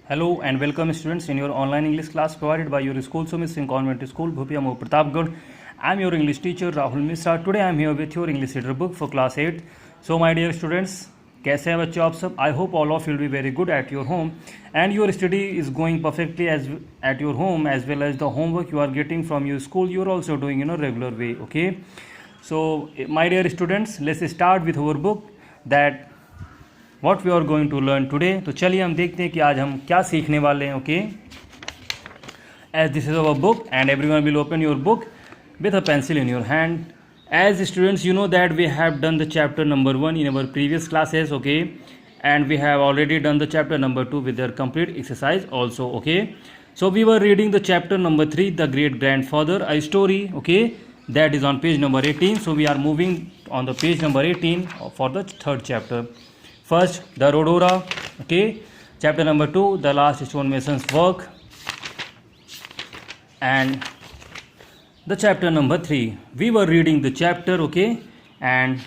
Hello and welcome students in your online English class provided by your school Sumit Singh Convent School, Bhupiya Mo Pratapgarh. I am your English teacher Rahul Misra. Today I am here with your English reader book for class 8. So my dear students, कैसे हैं बच्चों आप सब? I hope all of you will be very good at your home and your study is going perfectly as at your home, as well as the homework you are getting from your school you are also doing in a regular way. Okay. So my dear students, let's start with our book that what we are going to learn today. तो चलिए हम देखते हैं कि आज हम क्या सीखने वाले हैं. Okay, as this is our book and everyone will open your book with a pencil in your hand. As students, you know that we have done the chapter number 1 in our previous classes. Okay, and we have already done the chapter number 2 with their complete exercise also. Okay, so we were reading the chapter number 3, the great grandfather, a story. Okay, that is on page number 18. So we are moving on the page number 18 for the third chapter. First, the Rhodora. Okay, chapter number 2, the last stonemason's work, and the chapter number 3. We were reading the chapter. Okay, and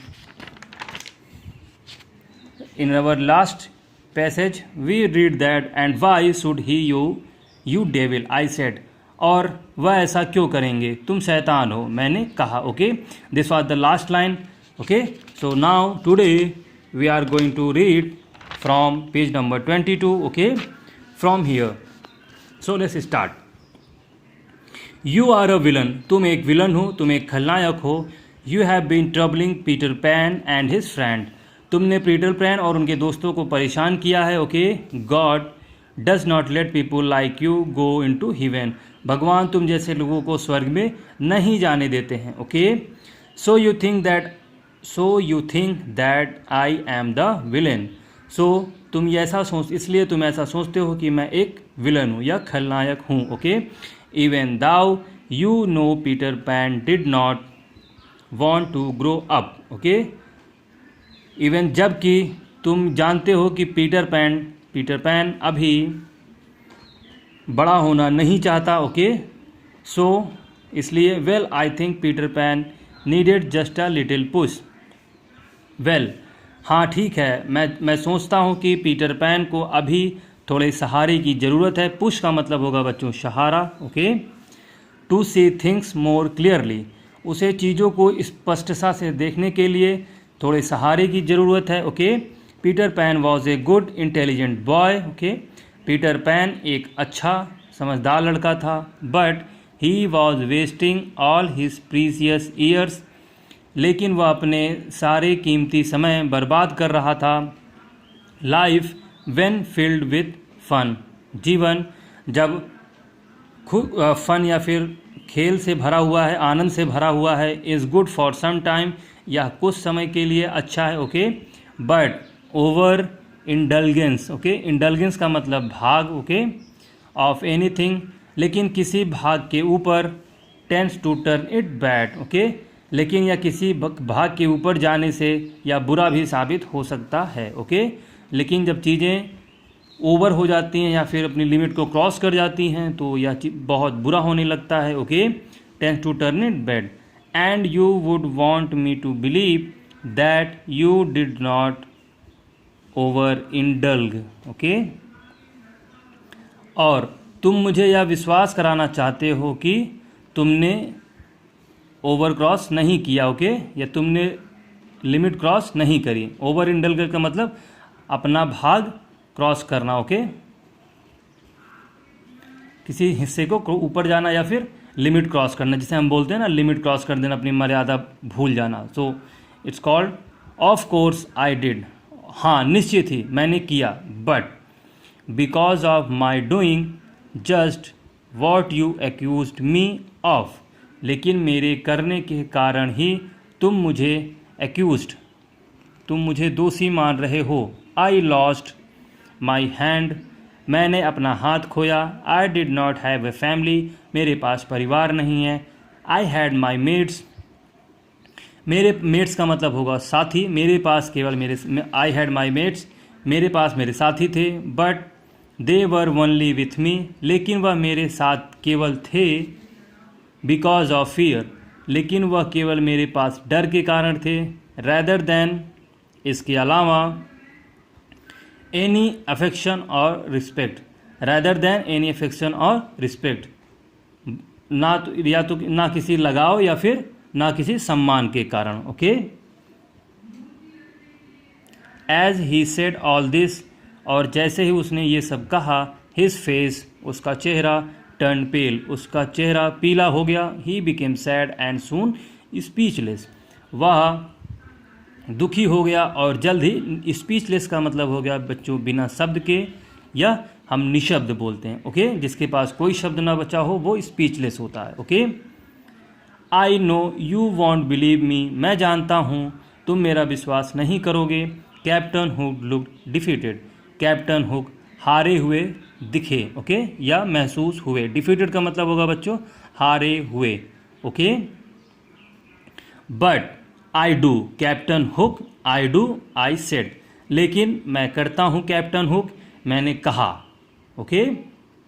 in our last passage we read that, and why should he you devil, I said. और वह ऐसा क्यों करेंगे, तुम शैतान हो, मैंने कहा. Okay, this was the last line. Okay, so now today we are going to read from page number 22. Okay, from here. So let's start. You are a villain. तुम एक विलन हो, तुम एक खलनायक हो. You have been troubling Peter Pan and his friend. तुमने Peter pan और उनके दोस्तों को परेशान किया है. Okay, God does not let people like you go into heaven. भगवान तुम जैसे लोगों को स्वर्ग में नहीं जाने देते हैं. Okay, so you think that I am the villain. So तुम इसलिए तुम ऐसा सोचते हो कि मैं एक विलन हूँ या खलनायक हूँ. Okay, even though you know Peter Pan did not want to grow up. Okay, even जबकि तुम जानते हो कि पीटर पैन अभी बड़ा होना नहीं चाहता. ओके, सो इसलिए well I think Peter pan needed just a little push. Well, हाँ ठीक है, मैं सोचता हूँ कि पीटर पैन को अभी थोड़े सहारे की ज़रूरत है. पुश का मतलब होगा बच्चों सहारा. Okay, to see things more clearly, उसे चीज़ों को स्पष्टता से देखने के लिए थोड़े सहारे की ज़रूरत है. Okay, Peter pan was a good intelligent boy. Okay, Peter pan एक अच्छा समझदार लड़का था. But he was wasting all his precious years, लेकिन वह अपने सारे कीमती समय बर्बाद कर रहा था. Life when filled with fun, जीवन जब फन या फिर खेल से भरा हुआ है, आनंद से भरा हुआ है, is good for some time, यह कुछ समय के लिए अच्छा है. Okay, but over indulgence. Okay, indulgence का मतलब भाग. ओके, ऑफ एनीथिंग, लेकिन किसी भाग के ऊपर, tends to turn it bad. Okay, लेकिन यह किसी भाग के ऊपर जाने से या बुरा भी साबित हो सकता है. ओके, लेकिन जब चीज़ें ओवर हो जाती हैं या फिर अपनी लिमिट को क्रॉस कर जाती हैं तो यह बहुत बुरा होने लगता है. Okay, tends to turn it bad. And you would want me to believe that you did not over indulge. Okay, और तुम मुझे यह विश्वास कराना चाहते हो कि तुमने ओवर क्रॉस नहीं किया. ओके, या तुमने लिमिट क्रॉस नहीं करी. ओवर इंडल्ज का मतलब अपना भाग क्रॉस करना. ओके, किसी हिस्से को ऊपर जाना या फिर लिमिट क्रॉस करना, जिसे हम बोलते हैं ना लिमिट क्रॉस कर देना, अपनी मर्यादा भूल जाना. So it's called off course I did. हाँ निश्चित ही मैंने किया. But because of my doing just what you accused me of, लेकिन मेरे करने के कारण ही तुम मुझे दोषी मान रहे हो. आई लॉस्ट माई हैंड, मैंने अपना हाथ खोया. I did not have a family, मेरे पास परिवार नहीं है. आई हैड माई मेट्स, मेरे मेट्स का मतलब होगा साथी. मेरे पास केवल आई हैड माई मेट्स, मेरे पास मेरे साथी थे. But they were only with me, लेकिन वह मेरे साथ केवल थे. बिकॉज ऑफ फियर, लेकिन वह केवल मेरे पास डर के कारण थे. रैदर देन, इसके अलावा, एनी अफेक्शन और respect, rather than any affection और रिस्पेक्ट, ना तो या तो ना किसी लगाव या फिर ना किसी सम्मान के कारण। Okay, as he said all this, और जैसे ही उसने ये सब कहा, हिज फेस, उसका चेहरा, टर्न पेल, उसका चेहरा पीला हो गया, he became sad and soon speechless, वह दुखी हो गया और जल्द ही, स्पीचलेस का मतलब हो गया बच्चों बिना शब्द के, या हम निशब्द बोलते हैं। ओके, जिसके पास कोई शब्द ना बचा हो वो स्पीचलेस होता है। Okay, I know you won't believe me, मैं जानता हूँ तुम मेरा विश्वास नहीं करोगे। Captain hook looked defeated, captain hook हारे हुए दिखे। ओके, या महसूस हुए। डिफीटेड का मतलब होगा बच्चों हारे हुए। Okay, but I do, captain hook I do, I said, लेकिन मैं करता हूँ कैप्टन हुक, मैंने कहा। ओके,